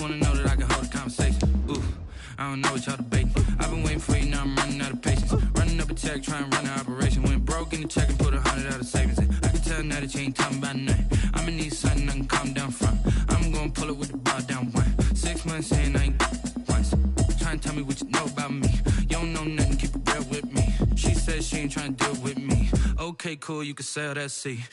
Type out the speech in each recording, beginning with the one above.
wanna know that I can hold a conversation. Ooh, I don't know what y'all debating. I've been waiting for you, now I'm running out of patience. Running up a check, trying to run an operation. Went broke in the check and put 100 out of savings in. I can tell now that you ain't talking about nothing. I'ma need something I can calm down from. I'm gonna pull it with the bar down one. 6 months saying I ain't once. Trying to tell me what you know about me. You don't know nothing, keep it real with me. She said she ain't trying to deal with me. Okay, cool, you can sell that C.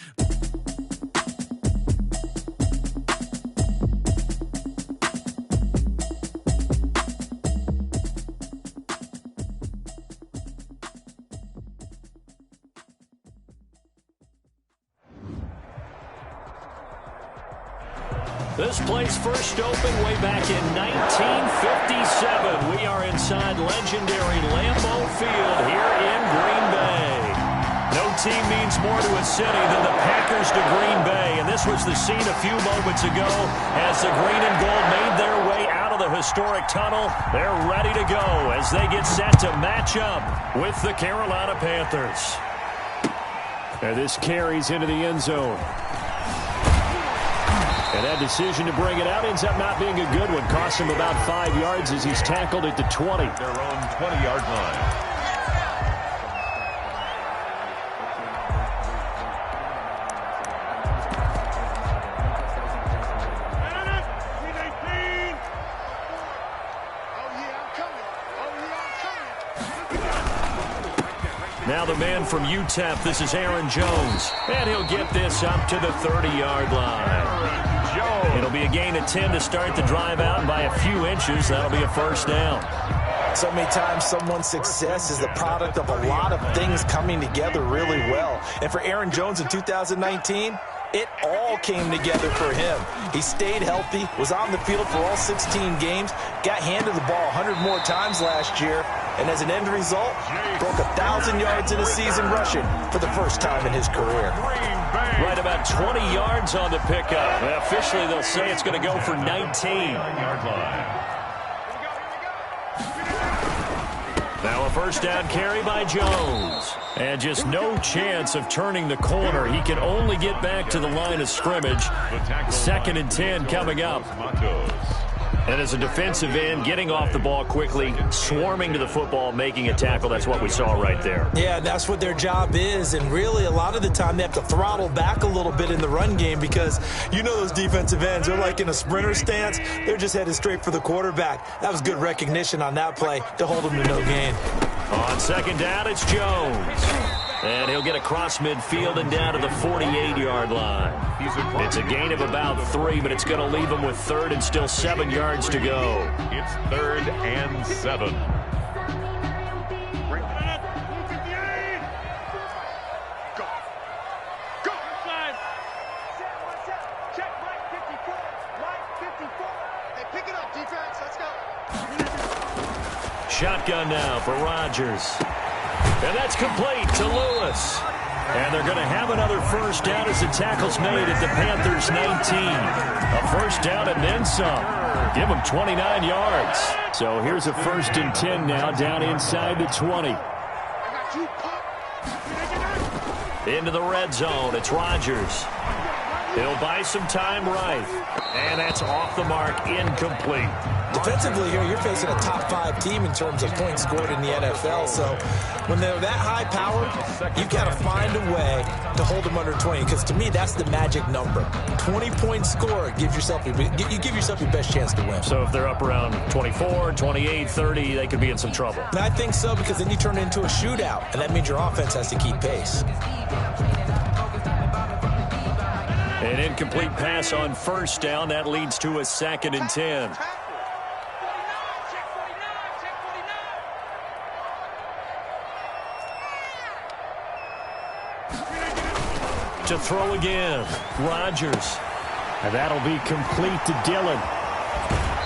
This place first opened way back in 1957. We are inside legendary Lambeau Field here in Green Bay. No team means more to a city than the Packers to Green Bay, and this was the scene a few moments ago as the green and gold made their way out of the historic tunnel. They're ready to go as they get set to match up with the Carolina Panthers. And this carries into the end zone. And that decision to bring it out ends up not being a good one. Cost him about 5 yards as he's tackled at the 20. Their own 20-yard line. Now the man from UTEP, this is Aaron Jones. And he'll get this up to the 30-yard line. It'll be a gain of 10 to start the drive out, and by a few inches, that'll be a first down. So many times someone's success is the product of a lot of things coming together really well. And for Aaron Jones in 2019, it all came together for him. He stayed healthy, was on the field for all 16 games, got handed the ball 100 more times last year, and as an end result, broke 1,000 yards in a season rushing for the first time in his career. Right about 20 yards on the pickup. Well, officially, they'll say it's going to go for 19. Now a first down carry by Jones. And just no chance of turning the corner. He can only get back to the line of scrimmage. 2nd and 10 coming up. And as a defensive end, getting off the ball quickly, swarming to the football, making a tackle, that's what we saw right there. Yeah, that's what their job is, and really a lot of the time they have to throttle back a little bit in the run game because you know those defensive ends, they're like in a sprinter stance. They're just headed straight for the quarterback. That was good recognition on that play to hold them to no gain. On second down, it's Jones. And he'll get across midfield and down to the 48-yard line. It's a gain of about 3, but it's going to leave him with 3rd and still 7 yards to go. It's 3rd and 7. Shotgun now for Rodgers. And that's complete to Lewis. And they're going to have another first down as the tackle's made at the Panthers' 19. A first down and then some. Give them 29 yards. So here's a 1st and 10 now down inside the 20. Into the red zone. It's Rodgers. He'll buy some time right. And that's off the mark, incomplete. Defensively here, you're facing a top 5 team in terms of points scored in the NFL. So when they're that high powered, you've got to find a way to hold them under 20. Because to me, that's the magic number. 20-point score gives yourself you give yourself your best chance to win. So if they're up around 24, 28, 30, they could be in some trouble. And I think so, because then you turn it into a shootout, and that means your offense has to keep pace. An incomplete pass on first down. That leads to a 2nd and 10. To throw again, Rodgers. And that'll be complete to Dillon.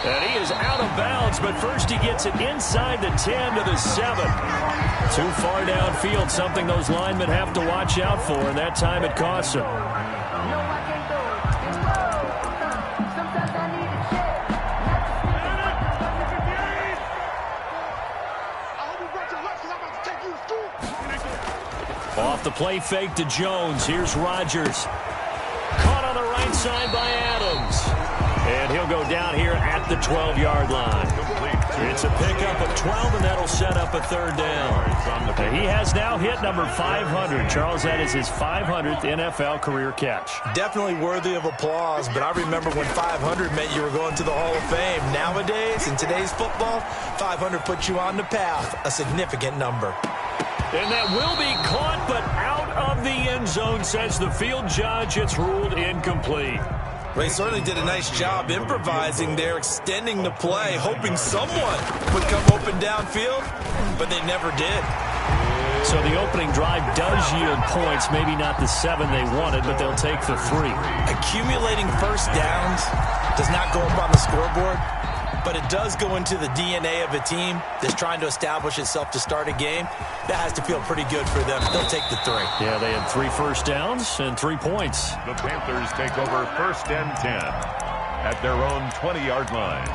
And he is out of bounds, but first he gets it inside the 10 to the 7. Too far downfield, something those linemen have to watch out for, and that time it costs them. Off the play fake to Jones. Here's Rodgers. Caught on the right side by Adams. And he'll go down here at the 12-yard line. It's a pickup of 12, and that'll set up a third down. He has now hit number 500. Charles, that is his 500th NFL career catch. Definitely worthy of applause, but I remember when 500 meant you were going to the Hall of Fame. Nowadays, in today's football, 500 puts you on the path, a significant number. And that will be caught, but out of the end zone, says the field judge. It's ruled incomplete. Well, he certainly did a nice job improvising there, extending the play, hoping someone would come open downfield, but they never did. So the opening drive does yield points, maybe not the 7 they wanted, but they'll take the 3. Accumulating first downs does not go up on the scoreboard, but it does go into the DNA of a team that's trying to establish itself to start a game. That has to feel pretty good for them. They'll take the 3. Yeah, they had 3 first downs and 3 points. The Panthers take over 1st and 10 at their own 20-yard line.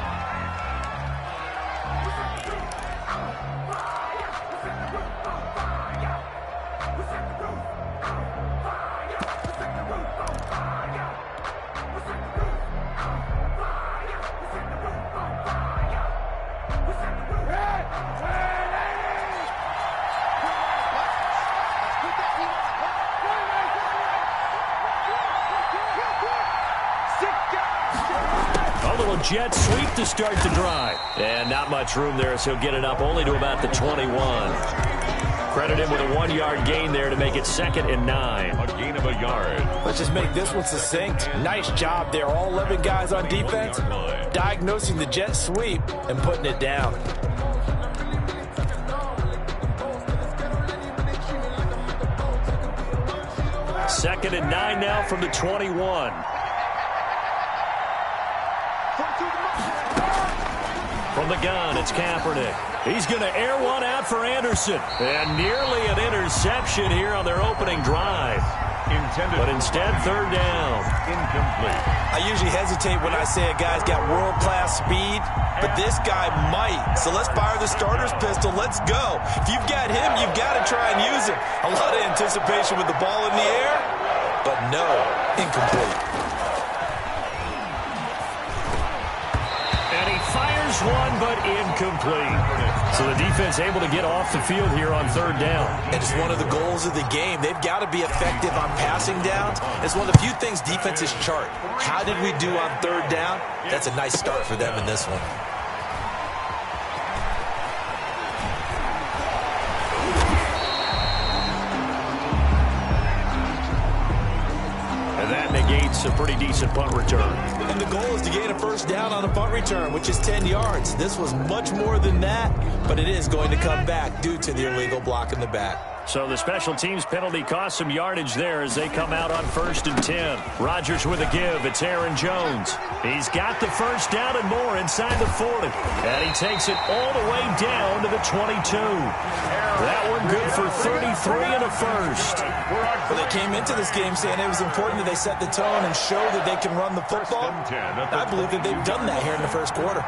Jet sweep to start the drive. And not much room there, so he'll get it up only to about the 21. Credit him with a 1-yard gain there to make it 2nd and 9. A gain of a yard. Let's just make this one succinct. Nice job there. All 11 guys on defense diagnosing the jet sweep and putting it down. Second and 9 now from the 21. From the gun, it's Kaepernick. He's going to air one out for Anderson. And nearly an interception here on their opening drive. But instead, 3rd down. Incomplete. I usually hesitate when I say a guy's got world-class speed, but this guy might. So let's fire the starter's pistol. Let's go. If you've got him, you've got to try and use him. A lot of anticipation with the ball in the air, but no, incomplete. Fires one, but incomplete. So the defense able to get off the field here on 3rd down. And it's one of the goals of the game. They've got to be effective on passing downs. It's one of the few things defenses chart. How did we do on 3rd down? That's a nice start for them in this one. And that negates a pretty decent punt return. And the goal is to gain a 1st down on a punt return, which is 10 yards. This was much more than that, but it is going to come back due to the illegal block in the back. So the special teams penalty cost some yardage there as they come out on 1st and 10. Rodgers with a give. It's Aaron Jones. He's got the 1st down and more inside the 40. And he takes it all the way down to the 22. That one good for 33 and a 1st. Well, they came into this game saying it was important that they set the tone and show that they can run the football. I believe that they've done that here in the 1st quarter.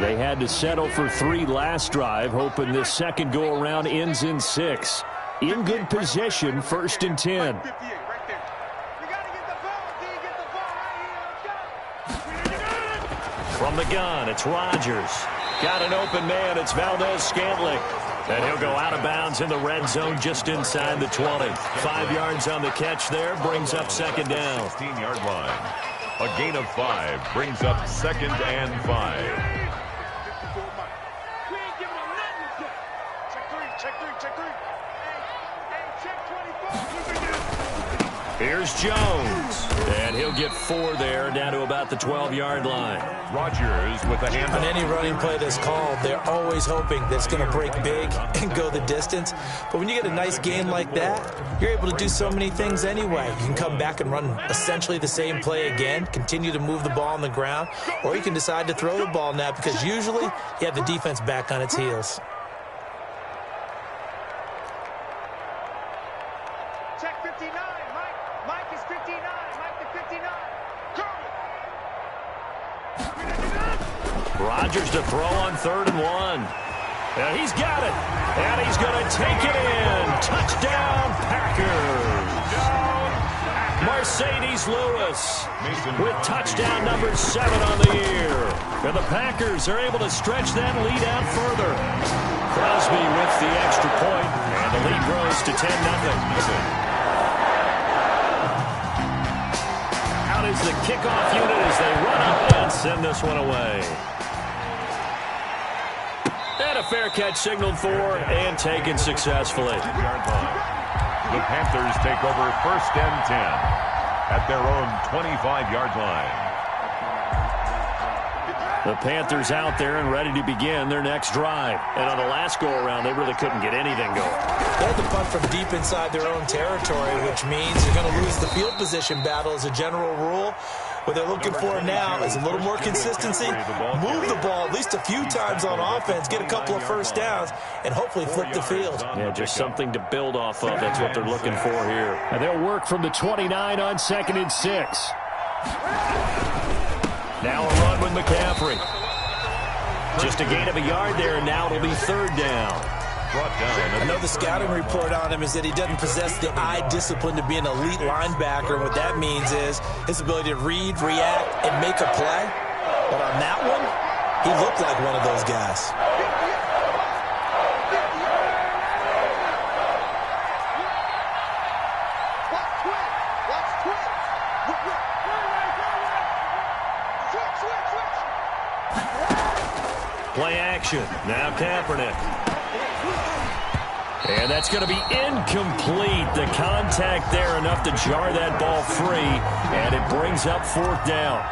They had to settle for 3 last drive, hoping this second go-around ends in 6. In good position, 1st and 10. From the gun, it's Rodgers. Got an open man, it's Valdez-Scantling. And he'll go out of bounds in the red zone just inside the 20. 5 yards on the catch there, brings up 2nd down. 16-yard line. A gain of 5 brings up 2nd and 5. Here's Jones, and he'll get 4 there, down to about the 12-yard line. Rodgers with the handoff. On any running play that's called, they're always hoping that it's going to break big and go the distance. But when you get a nice game like that, you're able to do so many things anyway. You can come back and run essentially the same play again, continue to move the ball on the ground, or you can decide to throw the ball now because usually you have the defense back on its heels. Check 59, Mike. Mike is 59. Mike to 59. Go! Rodgers to throw on 3rd and 1. And he's got it. And he's going to take it in. Touchdown, Packers. Mercedes Lewis with touchdown number 7 on the year. And the Packers are able to stretch that lead out further. Crosby with the extra point, and the lead grows to 10-0. Out is the kickoff unit as they run up and send this one away. And a fair catch signaled for and taken successfully. The Panthers take over 1st and 10 at their own 25-yard line. The Panthers out there and ready to begin their next drive. And on the last go-around, they really couldn't get anything going. They had to punt from deep inside their own territory, which means you're going to lose the field position battle as a general rule. What they're looking for now is a little more consistency, move the ball at least a few times on offense, get a couple of first downs, and hopefully flip the field. Yeah, just something to build off of. That's what they're looking for here. And they'll work from the 29 on 2nd and 6. Now a run with McCaffrey. Just a gain of a yard there, and now it'll be 3rd down. I know the scouting report on him is that he doesn't possess the eye discipline to be an elite linebacker. And what that means is his ability to read, react, and make a play. But on that one, he looked like one of those guys. Play action. Now Kaepernick. And that's going to be incomplete. The contact there enough to jar that ball free, and it brings up 4th down.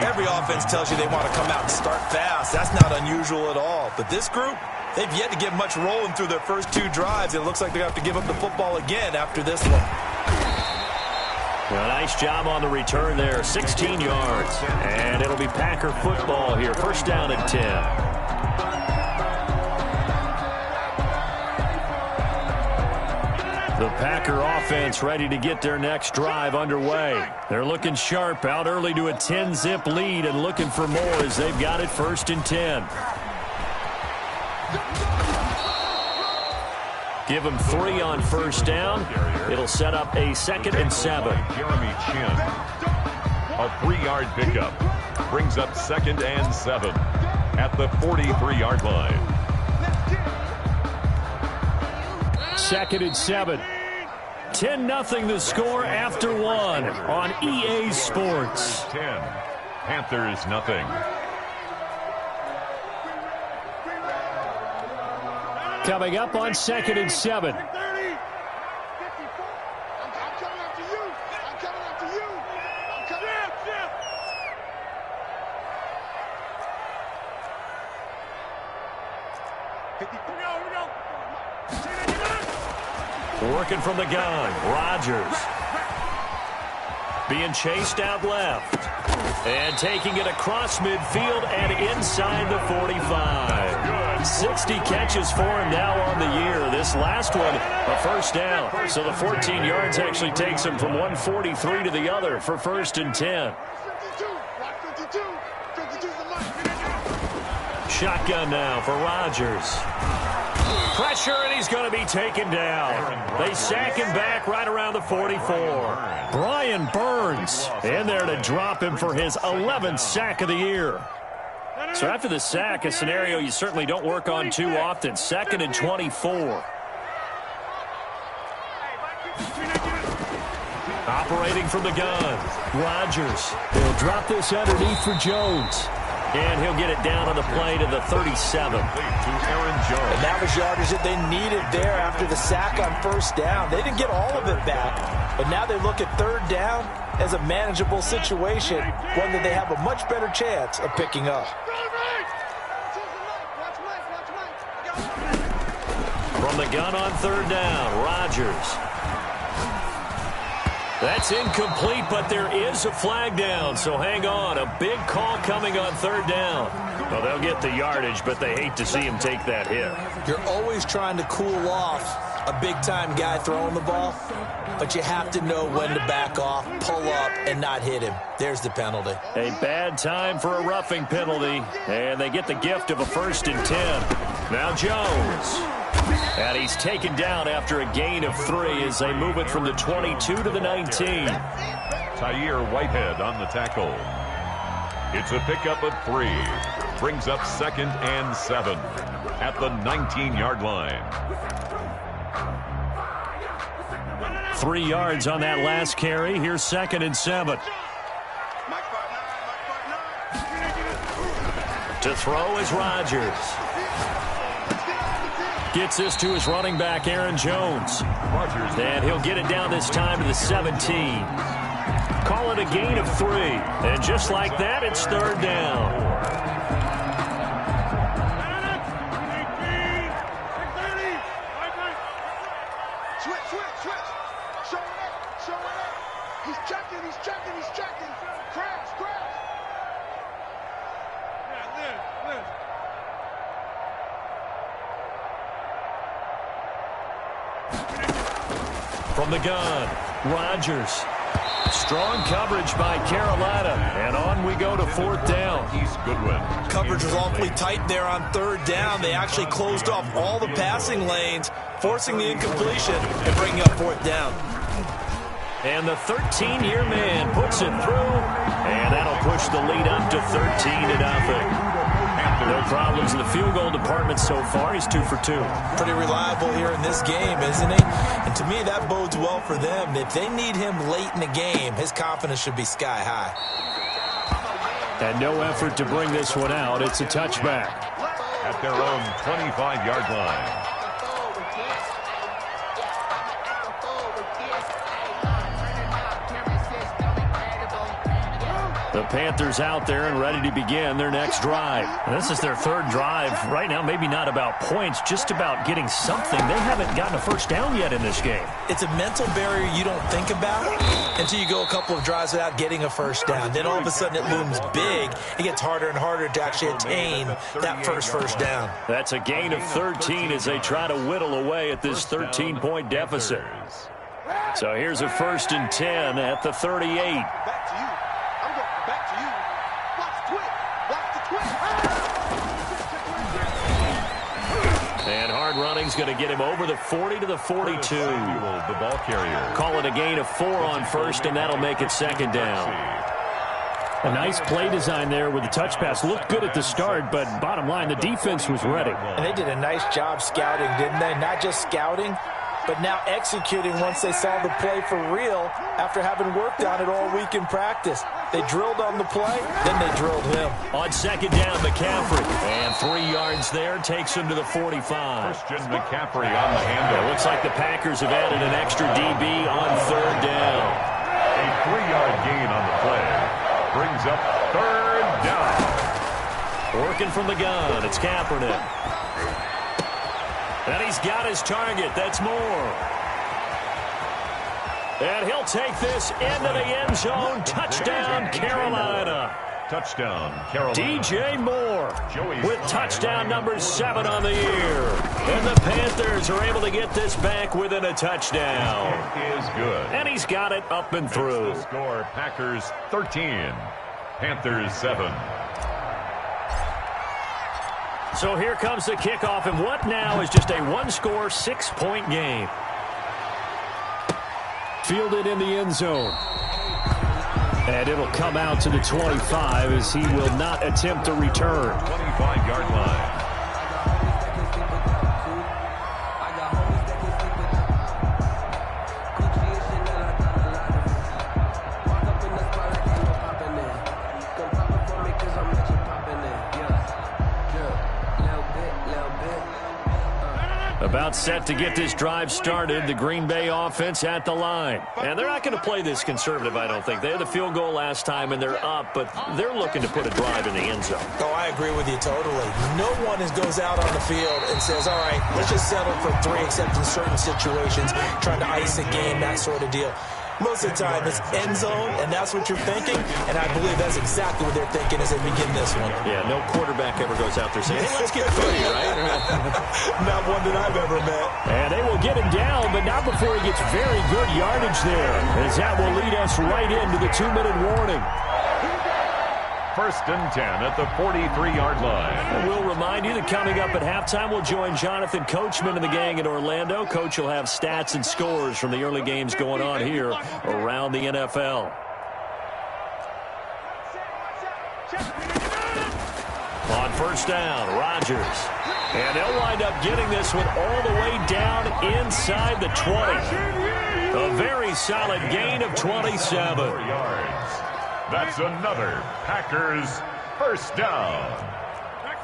Every offense tells you they want to come out and start fast. That's not unusual at all. But this group, they've yet to get much rolling through their first 2 drives. It looks like they have to give up the football again after this one. Well, nice job on the return there. 16 yards. And it'll be Packer football here. 1st down and 10. The Packer offense ready to get their next drive underway. They're looking sharp, out early to a 10-zip lead and looking for more as they've got it 1st and 10. Give them 3 on 1st down. It'll set up a 2nd and 7. Jeremy Chin. A 3-yard pickup. Brings up 2nd and 7 at the 43-yard line. 2nd and 7. 10-0 the score after 1 on EA Sports. 10. Panthers nothing. Coming up on 2nd and 7. Working from the gun, Rodgers. Being chased out left. And taking it across midfield and inside the 45. 60 catches for him now on the year. This last one, a 1st down. So the 14 yards actually takes him from 143 to the other for 1st and 10. Shotgun now for Rodgers. Pressure, and he's going to be taken down. They sack him back right around the 44. Brian Burns in there to drop him for his 11th sack of the year. So after the sack, a scenario you certainly don't work on too often. 2nd and 24. Operating from the gun, Rodgers. He'll drop this underneath for Jones. And he'll get it down on the play to the 37. To Aaron Jones. And that was yardage that they needed there after the sack on 1st down. They didn't get all of it back, but now they look at 3rd down as a manageable situation, one that they have a much better chance of picking up. From the gun on 3rd down, Rodgers. That's incomplete, but there is a flag down, so hang on. A big call coming on 3rd down. Well, they'll get the yardage, but they hate to see him take that hit. You're always trying to cool off a big-time guy throwing the ball, but you have to know when to back off, pull up, and not hit him. There's the penalty. A bad time for a roughing penalty, and they get the gift of a 1st and 10. Now Jones. And he's taken down after a gain of 3 as they move it from the 22 to the 19. Tyre Whitehead on the tackle. It's a pickup of 3. Brings up 2nd and 7 at the 19-yard line. 3 yards on that last carry. Here's 2nd and 7. To throw is Rodgers. Gets this to his running back, Aaron Jones. And he'll get it down this time to the 17. Call it a gain of 3. And just like that, it's 3rd down. From the gun, Rodgers. Strong coverage by Carolina. And on we go to 4th down. East Goodwin. Coverage was awfully tight there on 3rd down. They actually closed off all the passing lanes, forcing the incompletion and bringing up 4th down. And the 13-year man puts it through. And that'll push the lead up to 13-0. No problems in the field goal department so far. He's 2 for 2. Pretty reliable here in this game, isn't he? And to me, that bodes well for them. If they need him late in the game, his confidence should be sky high. And no effort to bring this one out. It's a touchback. At their own 25-yard line. The Panthers out there and ready to begin their next drive. And this is their 3rd drive. Right now, maybe not about points, just about getting something. They haven't gotten a first down yet in this game. It's a mental barrier you don't think about until you go a couple of drives without getting a first down. Then all of a sudden it looms big. It gets harder and harder to actually attain that first down. That's a gain of 13 as they try to whittle away at this 13-point deficit. So here's a 1st and 10 at the 38. And hard running's going to get him over the 40 to the 42. The ball carrier. Call it a gain of 4 on 1st, and that'll make it 2nd down. A nice play design there with the touch pass. Looked good at the start, but bottom line, the defense was ready. And they did a nice job scouting, didn't they? Not just scouting, but now executing once they saw the play for real after having worked on it all week in practice. They drilled on the play, then they drilled him. On 2nd down, McCaffrey. And 3 yards there takes him to the 45. Christian McCaffrey on the handle. It looks like the Packers have added an extra DB on 3rd down. A 3-yard gain on the play. Brings up 3rd down. Working from the gun, it's Kaepernick. And he's got his target. That's Moore. And he'll take this into the end zone. Touchdown, Carolina. Touchdown, Carolina. DJ Moore with touchdown number 7 on the year. And the Panthers are able to get this back within a touchdown. It is good. And he's got it up and through. The score, Packers 13, Panthers 7. So here comes the kickoff, and what now is just a one-score, 6-point game. Fielded in the end zone. And it'll come out to the 25 as he will not attempt to return. 25-yard line. About set to get this drive started. The Green Bay offense at the line. And they're not going to play this conservative, I don't think. They had the field goal last time, and they're up, but they're looking to put a drive in the end zone. Oh, I agree with you totally. No one goes out on the field and says, all right, let's just settle for 3, except in certain situations, trying to ice a game, that sort of deal. Most of the time, it's end zone, and that's what you're thinking, and I believe that's exactly what they're thinking as they begin this one. Yeah, no quarterback ever goes out there saying, hey, let's get 3, right? Not one that I've ever met. And they will get him down, but not before he gets very good yardage there, as that will lead us right into the 2-minute warning. first and 10 at the 43-yard line. And we'll remind you that coming up at halftime, we'll join Jonathan Coachman and the gang in Orlando. Coach will have stats and scores from the early games going on here around the NFL. On first down, Rodgers. And they'll wind up getting this one all the way down inside the 20. A very solid gain of 27. That's another Packers first down.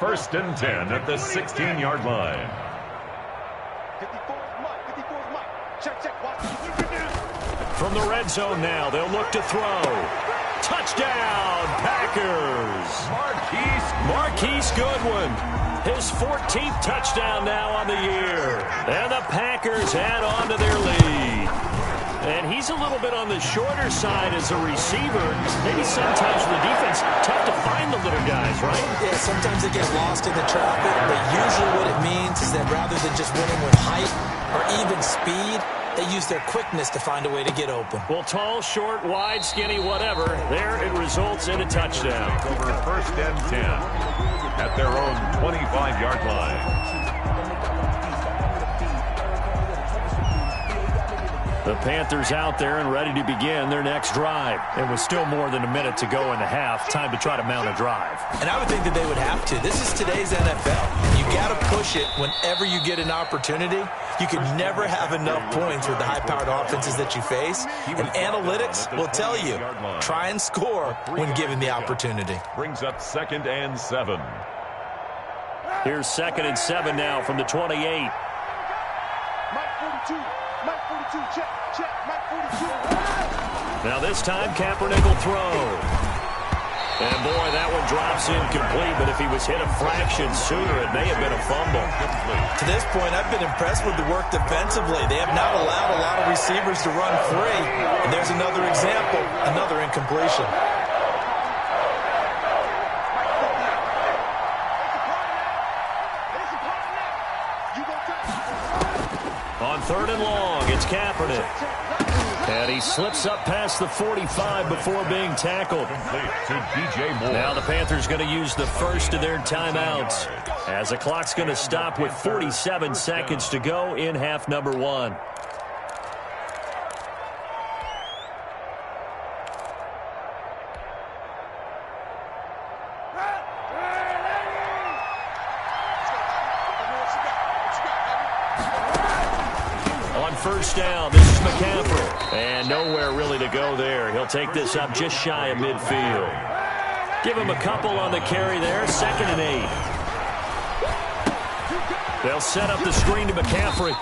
First and 10 at the 16-yard line. From the red zone now, they'll look to throw. Touchdown, Packers. Marquise Goodwin. His 14th touchdown now on the year. And the Packers add on to their lead. And he's a little bit on the shorter side as a receiver. Maybe sometimes for the defense, tough to find the little guys, right? Yeah, sometimes they get lost in the traffic, but usually what it means is that rather than just winning with height or even speed, they use their quickness to find a way to get open. Well, tall, short, wide, skinny, whatever, there it results in a touchdown. Over first and 10 at their own 25-yard line. The Panthers out there and ready to begin their next drive. And with still more than a minute to go in the half, time to try to mount a drive. And I would think that they would have to. This is today's NFL. You got to push it whenever you get an opportunity. You can never have enough points with the high-powered offenses that you face. And analytics will tell you, try and score when given the opportunity. Brings up second and 7. Here's second and 7 now from the 28. Mike 42. Mike 42, check, Mike 42. Now this time, Kaepernick will throw. And boy, that one drops incomplete, but if he was hit a fraction sooner, it may have been a fumble. To this point, I've been impressed with the work defensively. They have not allowed a lot of receivers to run free. And there's another example, another incompletion. On third and long, it's Kaepernick. And he slips up past the 45 before being tackled. Now the Panthers going to use the first of their timeouts, as the clock's going to stop with 47 seconds to go in half number 1. First down, this is McCaffrey. And nowhere really to go there. He'll take this up just shy of midfield. Give him a couple on the carry there. Second and 8. They'll set up the screen to McCaffrey.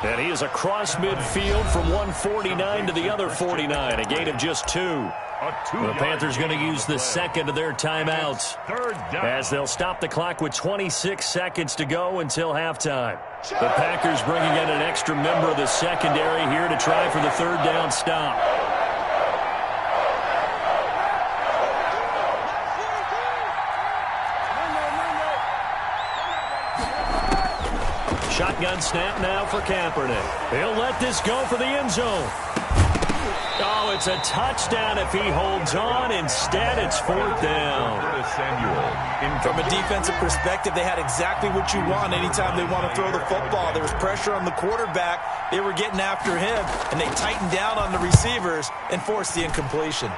And he is across midfield from 149 to the other 49. A gain of just 2. The Panthers going to use the second of their timeouts, as they'll stop the clock with 26 seconds to go until halftime. The Packers bringing in an extra member of the secondary here to try for the third down stop. Shotgun snap now for Kaepernick. He'll let this go for the end zone. Oh, it's a touchdown if he holds on. Instead, it's fourth down. From a defensive perspective, they had exactly what you want anytime they want to throw the football. There was pressure on the quarterback. They were getting after him, and they tightened down on the receivers and forced the incompletion.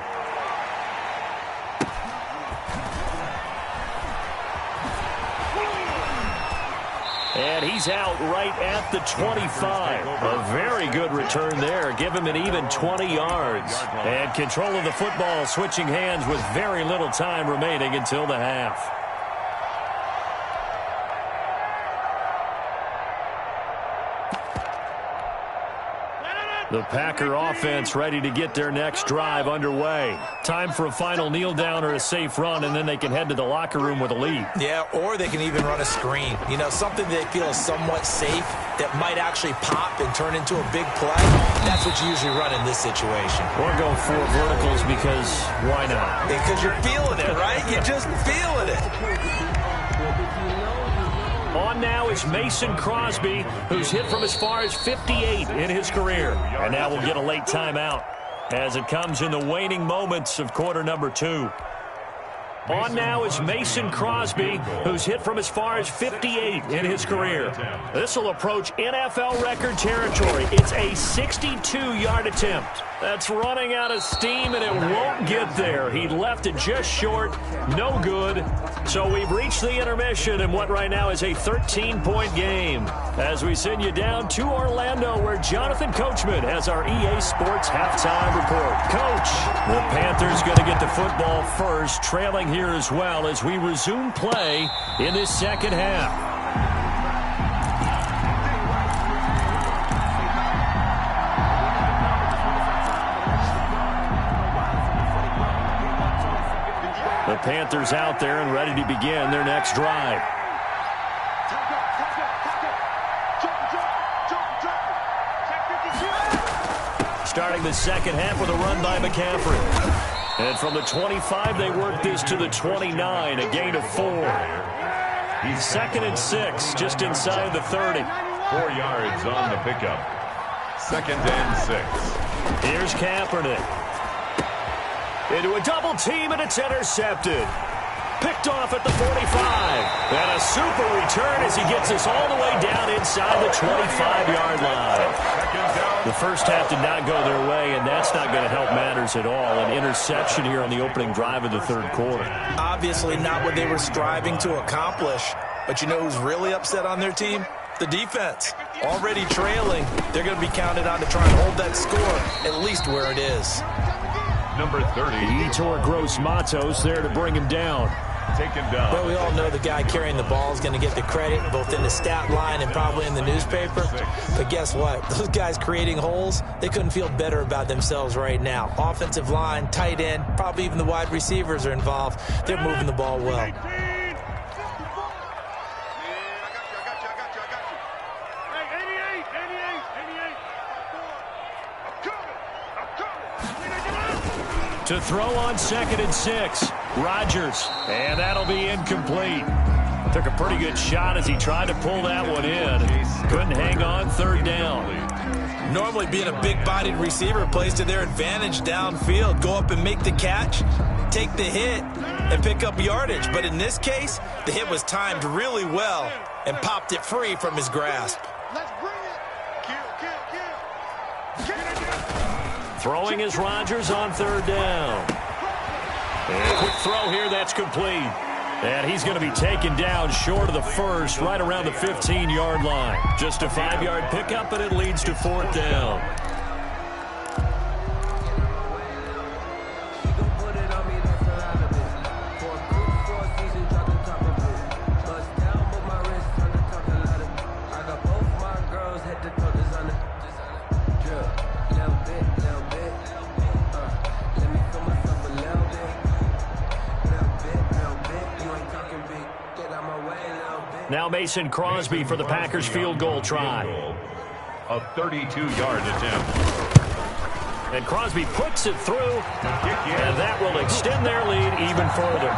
And he's out right at the 25. A very good return there. Give him an even 20 yards. And control of the football switching hands with very little time remaining until the half. The Packer offense ready to get their next drive underway. Time for a final kneel down or a safe run, and then they can head to the locker room with a lead. Yeah, or they can even run a screen. You know, something they feel is somewhat safe that might actually pop and turn into a big play. That's what you usually run in this situation. Or go 4 verticals because why not? Because you're feeling it, right? You're just feeling it. On now is Mason Crosby, who's hit from as far as 58 in his career. And now we'll get a late timeout as it comes in the waning moments of quarter number 2. On now is Mason Crosby, who's hit from as far as 58 in his career. This will approach NFL record territory. It's a 62-yard attempt. That's running out of steam, and it won't get there. He left it just short. No good. So we've reached the intermission in what right now is a 13-point game. As we send you down to Orlando, where Jonathan Coachman has our EA Sports halftime report. Coach, the Panthers going to get the football first, trailing here as well as we resume play in this second half. The Panthers out there and ready to begin their next drive. Starting the second half with a run by McCaffrey. And from the 25, they work this to the 29, a gain of 4. Second and 6, just inside the 30. 4 yards on the pickup. Second and 6. Here's Kaepernick. Into a double team, and it's intercepted. Picked off at the 45. And a super return as he gets us all the way down inside the 25-yard line. The first half did not go their way, and that's not going to help matters at all. An interception here on the opening drive of the third quarter. Obviously not what they were striving to accomplish. But you know who's really upset on their team? The defense. Already trailing. They're going to be counted on to try and hold that score at least where it is. Number 30. Yetur Gross-Matos there to bring him down. Taken down. Well, we all know the guy carrying the ball is going to get the credit both in the stat line and probably in the newspaper. But guess what? Those guys creating holes, they couldn't feel better about themselves right now. Offensive line, tight end, probably even the wide receivers are involved. They're moving the ball well. To throw on second and 6, Rodgers, and that'll be incomplete. Took a pretty good shot as he tried to pull that one in. Couldn't hang on, third down. Normally being a big-bodied receiver plays to their advantage downfield. Go up and make the catch, take the hit, and pick up yardage. But in this case, the hit was timed really well and popped it free from his grasp. Let's bring it. Kill. Throwing is Rodgers on third down. And a quick throw here, that's complete. And he's going to be taken down short of the first, right around the 15-yard line. Just a 5-yard pickup, and it leads to fourth down. Now Mason Crosby for the Packers field goal try. A 32-yard attempt. And Crosby puts it through, and that will extend their lead even further.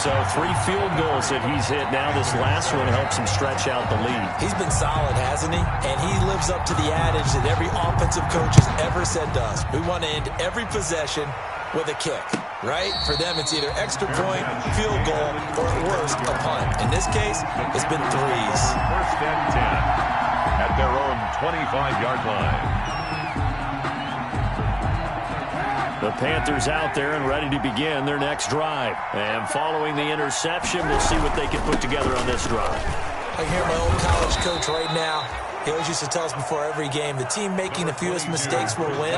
So 3 field goals that he's hit. Now this last one helps him stretch out the lead. He's been solid, hasn't he? And he lives up to the adage that every offensive coach has ever said to us. We want to end every possession with a kick, right? For them, it's either extra point, field goal, or at worst, a punt. In this case, it's been 3s. First and 10 at their own 25-yard line. The Panthers out there and ready to begin their next drive. And following the interception, we'll see what they can put together on this drive. I hear my old college coach right now. He always used to tell us before every game, the team making the fewest mistakes will win.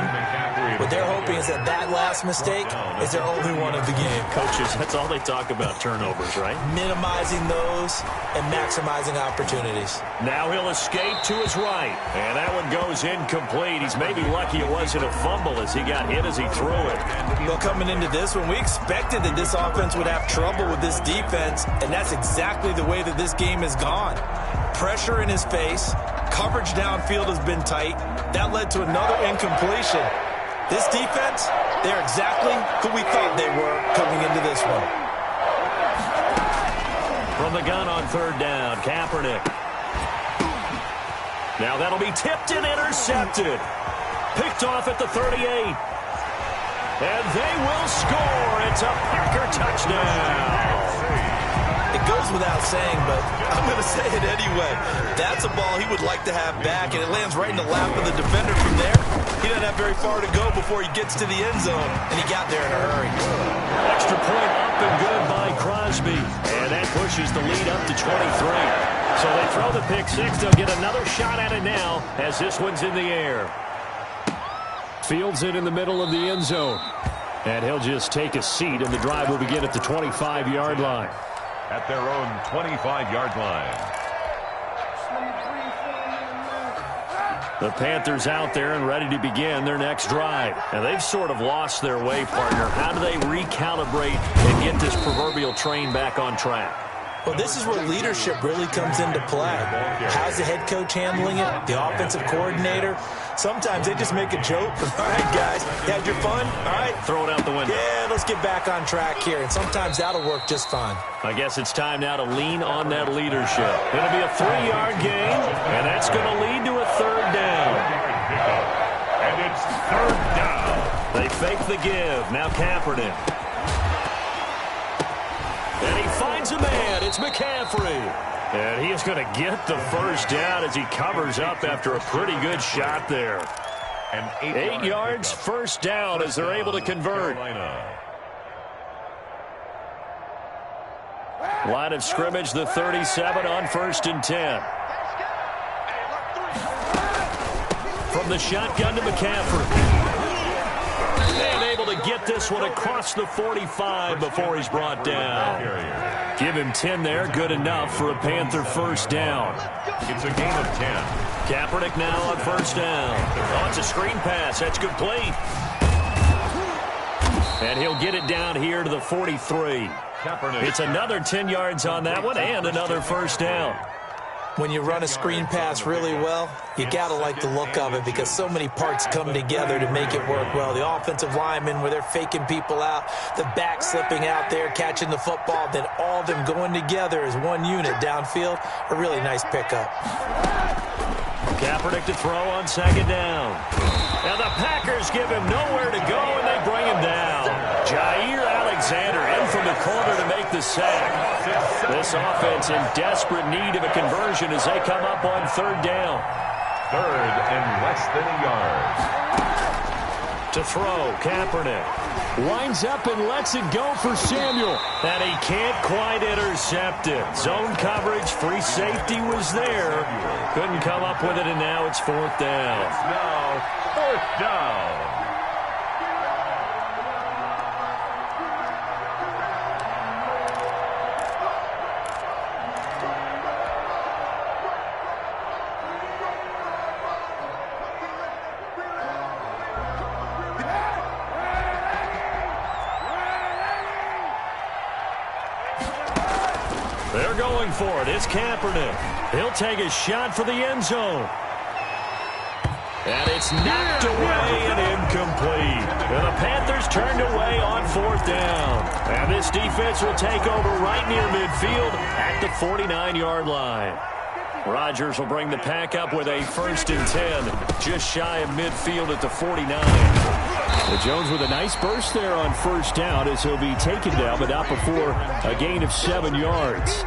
What they're hoping is that that last mistake is their only one of the game. Coaches, that's all they talk about, turnovers, right? Minimizing those and maximizing opportunities. Now he'll escape to his right. And that one goes incomplete. He's maybe lucky it wasn't a fumble as he got hit as he threw it. Well, coming into this one, we expected that this offense would have trouble with this defense, and that's exactly the way that this game has gone. Pressure in his face. Coverage downfield has been tight. That led to another incompletion. This defense, they're exactly who we thought they were coming into this one. From the gun on third down, Kaepernick. Now that'll be tipped and intercepted. Picked off at the 38. And they will score. It's a Packer touchdown. It goes without saying, but I'm going to say it anyway. That's a ball he would like to have back, and it lands right in the lap of the defender from there. He doesn't have very far to go before he gets to the end zone, and he got there in a hurry. Extra point up and good by Crosby. And that pushes the lead up to 23. So they throw the pick six. They'll get another shot at it now as this one's in the air. Fields it in the middle of the end zone. And he'll just take a seat, and the drive will begin at the 25-yard line. At their own 25-yard line. The Panthers out there and ready to begin their next drive. And they've sort of lost their way, partner. How do they recalibrate and get this proverbial train back on track? Well, this is where leadership really comes into play. How's the head coach handling it? The offensive coordinator? Sometimes they just make a joke. All right, guys, you had your fun? All right. Throw it out the window. Yeah, let's get back on track here. And sometimes that'll work just fine. I guess it's time now to lean on that leadership. It'll be a 3-yard gain, and that's going to lead to a third down. And it's third down. They fake the give. Now Kaepernick. And he finds a man. It's McCaffrey. And he is going to get the first down as he covers up after a pretty good shot there. And 8 yards, first down as they're able to convert. Line of scrimmage, the 37 on 1st and 10. From the shotgun to McCaffrey. And able to get this one across the 45 before he's brought down. Give him 10 there, good enough for a Panther first down. It's a gain of 10. Kaepernick now on first down. Oh, it's a screen pass. That's complete. And he'll get it down here to the 43. It's another 10 yards on that one and another first down. When you run a screen pass really well, you got to like the look of it because so many parts come together to make it work well. The offensive linemen, where they're faking people out, the back slipping out there, catching the football, then all of them going together as one unit downfield. A really nice pickup. Kaepernick to throw on second down. And the Packers give him nowhere to go, and they bring him down. Jair Alexander in from the corner to make the sack. This offense in desperate need of a conversion as they come up on third down. Third and less than a yard. To throw, Kaepernick lines up and lets it go for Samuel. And he can't quite intercept it. Zone coverage, free safety was there. Couldn't come up with it, and now it's fourth down. Now, fourth down. They're going for it. It's Kaepernick. He'll take a shot for the end zone. And it's knocked away and incomplete. And the Panthers turned away on fourth down. And this defense will take over right near midfield at the 49-yard line. Rodgers will bring the pack up with a 1st and 10, just shy of midfield at the 49. Well, Jones with a nice burst there on first down as he'll be taken down, but not before a gain of 7 yards.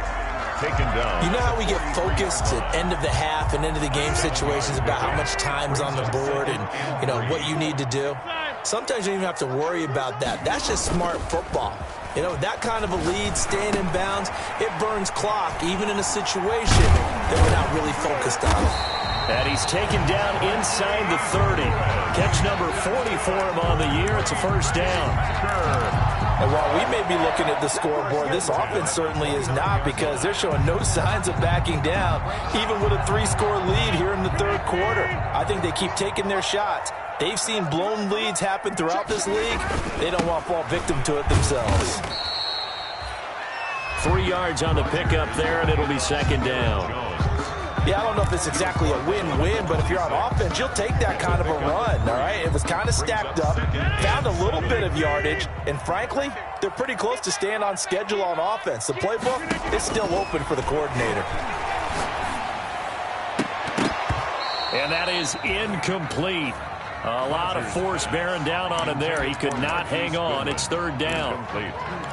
Taken down. You know how we get focused at end of the half and end of the game situations about how much time's on the board and, you know, what you need to do? Sometimes you don't even have to worry about that. That's just smart football. You know, that kind of a lead, staying in bounds, it burns clock, even in a situation that we're not really focused on. And he's taken down inside the 30. Catch number 40 for him on the year. It's a first down. And while we may be looking at the scoreboard, this offense certainly is not, because they're showing no signs of backing down, even with a 3-score lead here in the third quarter. I think they keep taking their shots. They've seen blown leads happen throughout this league. They don't want to fall victim to it themselves. 3 yards on the pickup there, and it'll be second down. Yeah, I don't know if it's exactly a win-win, but if you're on offense, you'll take that kind of a run, all right? It was kind of stacked up, found a little bit of yardage, and frankly, they're pretty close to staying on schedule on offense. The playbook is still open for the coordinator. And that is incomplete. A lot of force bearing down on him there. He could not hang on. It's third down.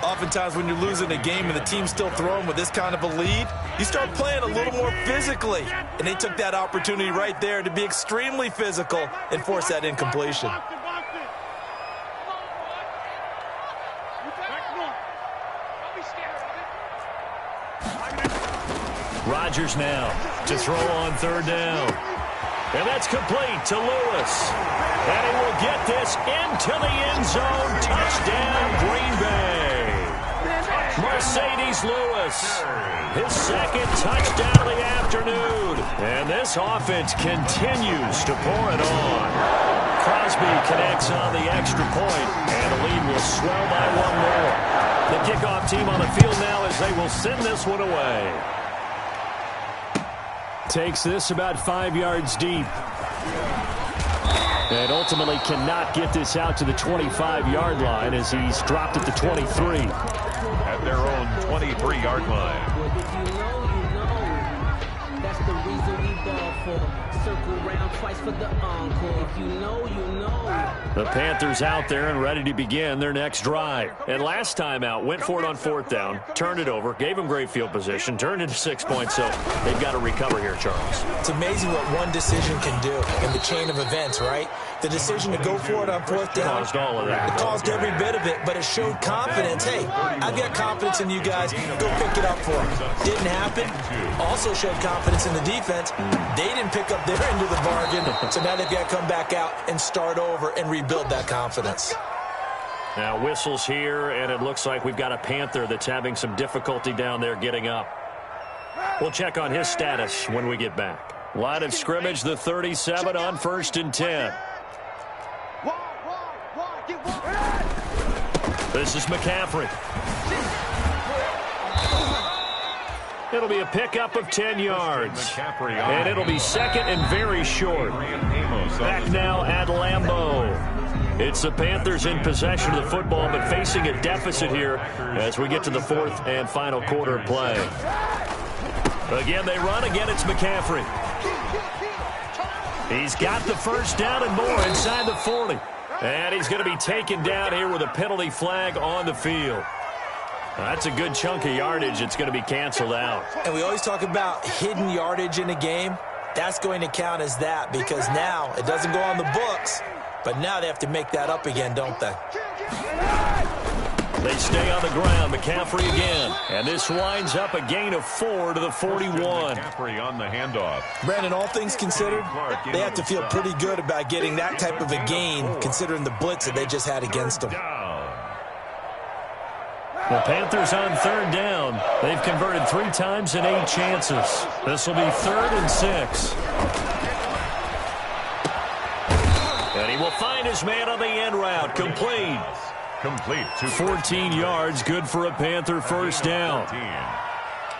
Oftentimes when you're losing a game and the team's still throwing with this kind of a lead, you start playing a little more physically. And they took that opportunity right there to be extremely physical and force that incompletion. Rodgers now to throw on third down. And that's complete to Lewis. And he will get this into the end zone. Touchdown, Green Bay. Mercedes Lewis, his second touchdown of the afternoon. And this offense continues to pour it on. Crosby connects on the extra point, and the lead will swell by one more. The kickoff team on the field now as they will send this one away. Takes this about 5 yards deep. And ultimately cannot get this out to the 25-yard line as he's dropped at the 23. At their own 23-yard line. That's the reason we ball for. Circle round twice for the encore. If you know, you know. The Panthers out there and ready to begin their next drive. And last time out, went for it on fourth down, turned it over, gave them great field position, turned into 6 points, so they've got to recover here, Charles. It's amazing what one decision can do in the chain of events, right? The decision to go for it on fourth down. Caused all of that. It caused every bit of it, but it showed confidence. Hey, I've got confidence in you guys. Go pick it up for them. Didn't happen. Also showed confidence in the defense. They didn't pick up their end of the bargain, so now they've got to come back out and start over and rebuild that confidence. Now whistles here, and it looks like we've got a Panther that's having some difficulty down there getting up. We'll check on his status when we get back. Line of scrimmage, the 37 on 1st and 10. This is McCaffrey. It'll be a pickup of 10 yards. And it'll be second and very short. Back now at Lambeau. It's the Panthers in possession of the football, but facing a deficit here as we get to the fourth and final quarter of play. Again, they run. Again, it's McCaffrey. He's got the first down and more inside the 40. And he's going to be taken down here with a penalty flag on the field. That's a good chunk of yardage. It's going to be canceled out. And we always talk about hidden yardage in a game. That's going to count as that because now it doesn't go on the books, but now they have to make that up again, don't they? They stay on the ground. McCaffrey again. And this winds up a gain of 4 to the 41. McCaffrey on the handoff. Brandon, all things considered, they have to feel pretty good about getting that type of a gain considering the blitz that they just had against them. The Panthers on third down. They've converted 3 times in 8 chances. This will be 3rd and 6. And he will find his man on the end route. Complete to 14 yards. Good for a Panther first down.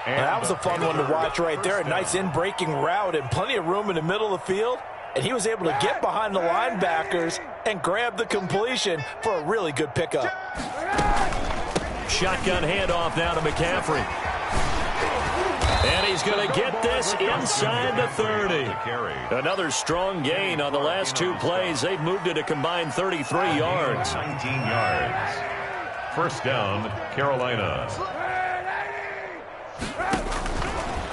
That was a fun one to watch right there. A nice in-breaking route and plenty of room in the middle of the field. And he was able to get behind the linebackers and grab the completion for a really good pickup. Shotgun handoff now to McCaffrey. And he's going to get this inside the 30. Another strong gain on the last 2 plays. They've moved it a combined 33 yards. 19 yards. First down, Carolina.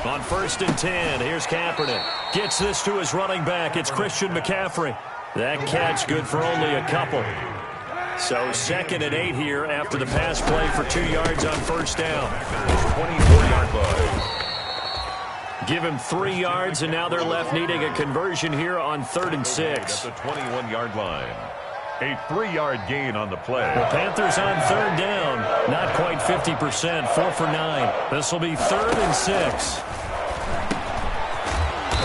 On 1st and 10, here's Kaepernick. Gets this to his running back. It's Christian McCaffrey. That catch good for only a couple. So 2nd and 8 here after the pass play for 2 yards on first down. 24-yard line. Give him 3 yards, and now they're left needing a conversion here on 3rd and 6. At the 21-yard line. A 3-yard gain on the play. The Panthers on third down. Not quite 50%. 4 for 9. This will be 3rd and 6.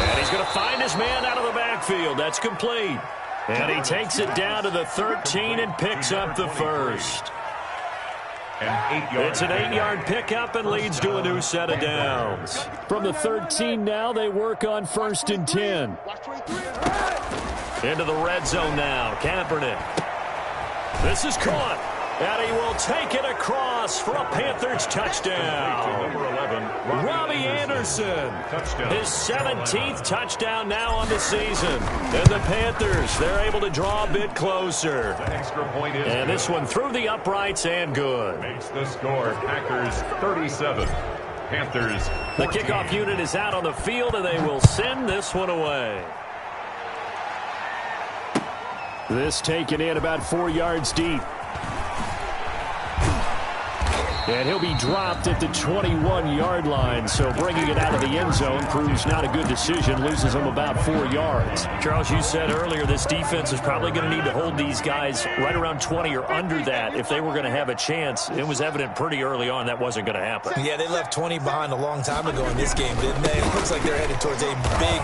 And he's going to find his man out of the backfield. That's complete. And he takes it down to the 13 and picks up the first. It's an 8-yard pickup and leads to a new set of downs. From the 13 now, they work on 1st and 10. Into the red zone now. Kaepernick. This is caught. And he will take it across for a Panthers touchdown. Number 11, Robbie Anderson. Touchdown. His 17th touchdown now on the season. And the Panthers, they're able to draw a bit closer. That extra point is And this one through the uprights and good. makes the score Packers 37. Panthers 14. The kickoff unit is out on the field, and they will send this one away. This taken in about 4 yards deep. And he'll be dropped at the 21-yard line, so bringing it out of the end zone proves not a good decision, loses him about 4 yards. Charles, you said earlier this defense is probably going to need to hold these guys right around 20 or under that if they were going to have a chance. It was evident pretty early on that wasn't going to happen. Yeah, they left 20 behind a long time ago in this game, didn't they? It looks like they're headed towards a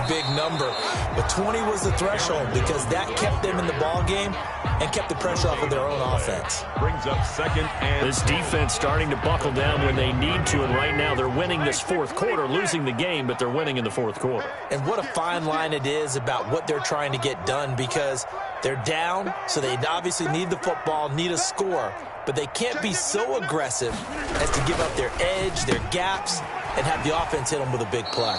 big number. But 20 was the threshold because that kept them in the ball game and kept the pressure off of their own offense. Brings up second and This defense starting to buckle down when they need to, and right now they're winning this fourth quarter, losing the game, but they're winning in the fourth quarter. And what a fine line it is about what they're trying to get done because they're down, so they obviously need the football, need a score, but they can't be so aggressive as to give up their edge, their gaps, and have the offense hit them with a big play.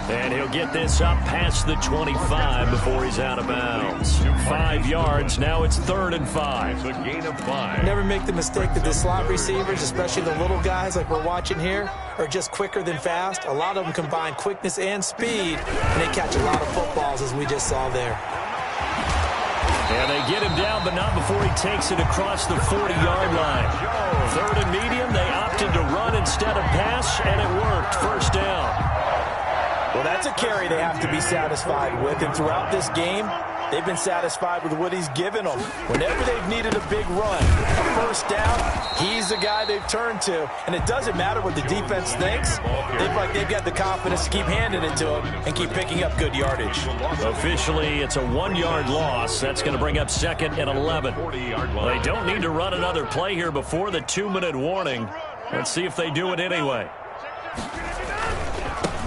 And he'll get this up past the 25 before he's out of bounds. 5 yards, now it's 3rd and 5. it's a gain of 5. Never make the mistake that the slot receivers, especially the little guys like we're watching here, are just quicker than fast. A lot of them combine quickness and speed, and they catch a lot of footballs, as we just saw there. And they get him down, but not before he takes it across the 40-yard line. 3rd and medium, they opted to run instead of pass, and it worked. 1st down. Well, that's a carry they have to be satisfied with, and throughout this game, they've been satisfied with what he's given them. Whenever they've needed a big run, a 1st down, he's the guy they've turned to. And it doesn't matter what the defense thinks. They've got the confidence to keep handing it to him and keep picking up good yardage. Officially, it's a 1-yard loss. That's going to bring up 2nd and 11. 40-yard line. They don't need to run another play here before the 2-minute warning. Let's see if they do it anyway.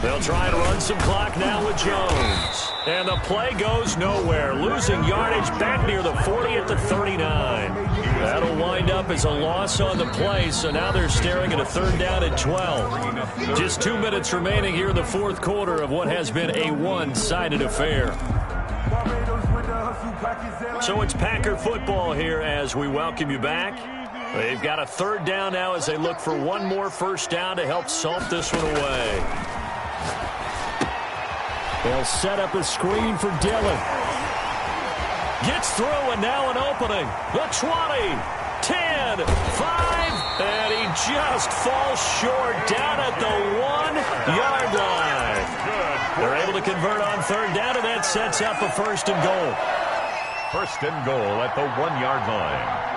They'll try and run some clock now with Jones. And the play goes nowhere. Losing yardage back near the 40 at the 39. That'll wind up as a loss on the play, so now they're staring at a 3rd down and 12. Just 2 minutes remaining here in the fourth quarter of what has been a one-sided affair. So it's Packer football here as we welcome you back. They've got a 3rd down now as they look for one more 1st down to help salt this one away. They'll set up a screen for Dillon. Gets through, and now an opening. The 20, 10, 5, and he just falls short down at the 1-yard line. They're able to convert on 3rd down, and that sets up a 1st and goal. 1st and goal at the 1-yard line.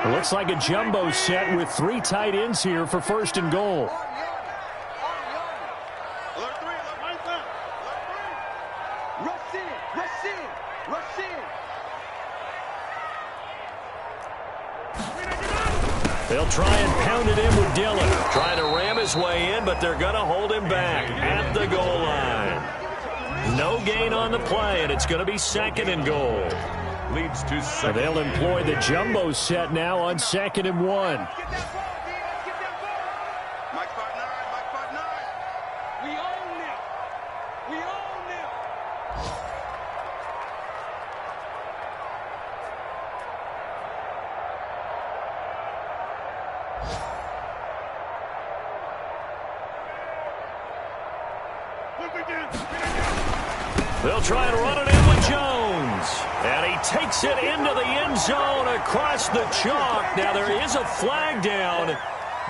It looks like a jumbo set with 3 tight ends here for 1st and goal. They'll try and pound it in with Dillon. Trying to ram his way in, but they're going to hold him back at the goal line. No gain on the play, and it's going to be 2nd and goal. Leads to 2nd. They'll employ the jumbo set now on 2nd and 1. They'll try and run it in with Jones. And he takes it into the end zone across the chalk. Now, there is a flag down,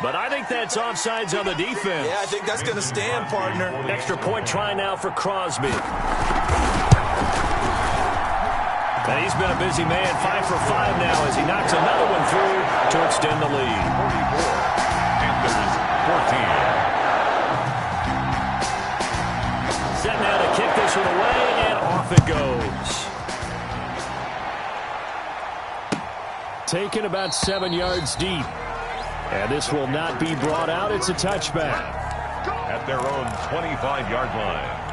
but I think that's offsides on the defense. Yeah, I think that's going to stand, partner. Extra point try now for Crosby. And he's been a busy man, 5 for 5 now as he knocks another one through to extend the lead. 44. Panthers 14. Set now to kick this one away, and off it goes. Taken about 7 yards deep. And this will not be brought out. It's a touchback. At their own 25-yard line.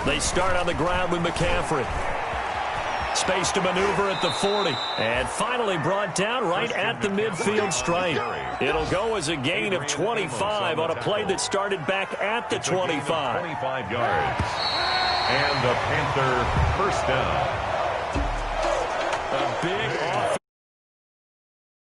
They start on the ground with McCaffrey. Space to maneuver at the 40. And finally brought down right at the midfield stripe. It'll go as a gain of 25 on a play that started back at the 25. 25 yards. And the Panther first down. A big